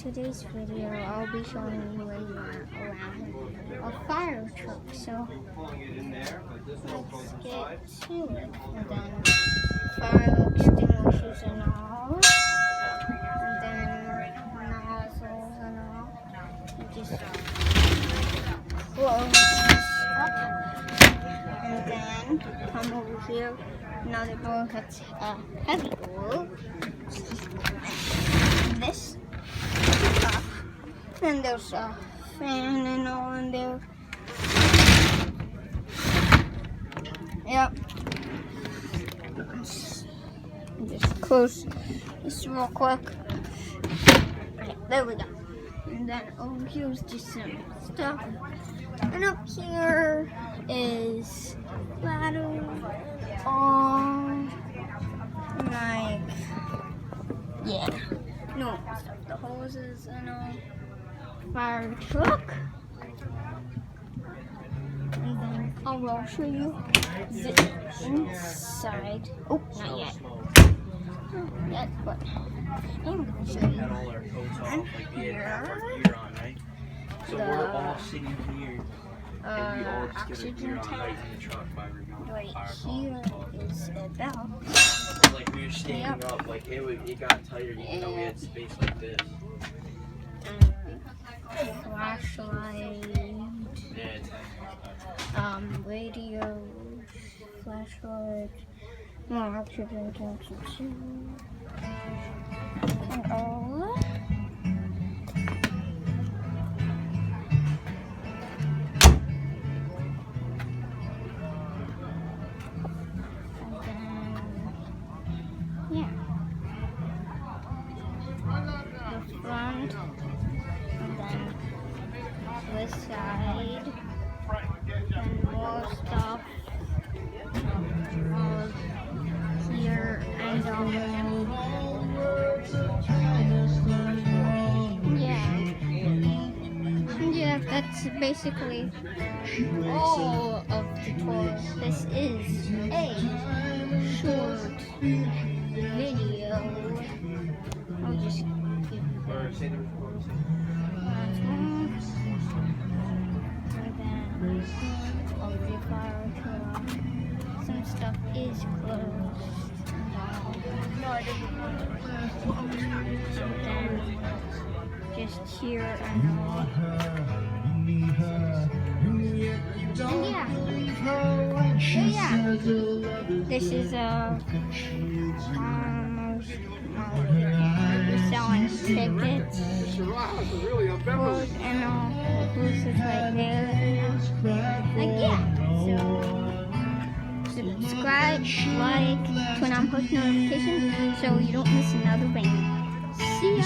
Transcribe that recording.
today's video, I'll be showing you around a fire truck. So let's get to it. And then fire extinguishers and all. And then nozzles and all. You just close up. And then come over here. Another bowl that's a heavy bowl. This. And there's a fan and all in there. Yep. Just close this real quick. Okay, there we go. And then over here is just some stuff. And up here is ladder. Like, yeah. No stuff. The hoses and all. Fire truck. And then I'll show you the inside. Oh, not yet. Not yet, but I'm going to show you. And here, so we're all sitting here. Oxygen tank. Right here is a bell. Like we were standing up, like it got tired, even though we had space like this. Flashlight. Radio. Flashlight. More oxygen tanks too. And all. Yeah. The front, and then this side, and more stuff here, and yeah, that's basically all of the tour. This is a short video. I'll just give you that. And then I'll be fire truck. Some stuff is closed. No, I didn't want to. And then just here and all. And yeah. This is we're selling tickets. Food and all. Booths is right there. Like, yeah. So subscribe, like, turn on post notifications so you don't miss another banger. See ya.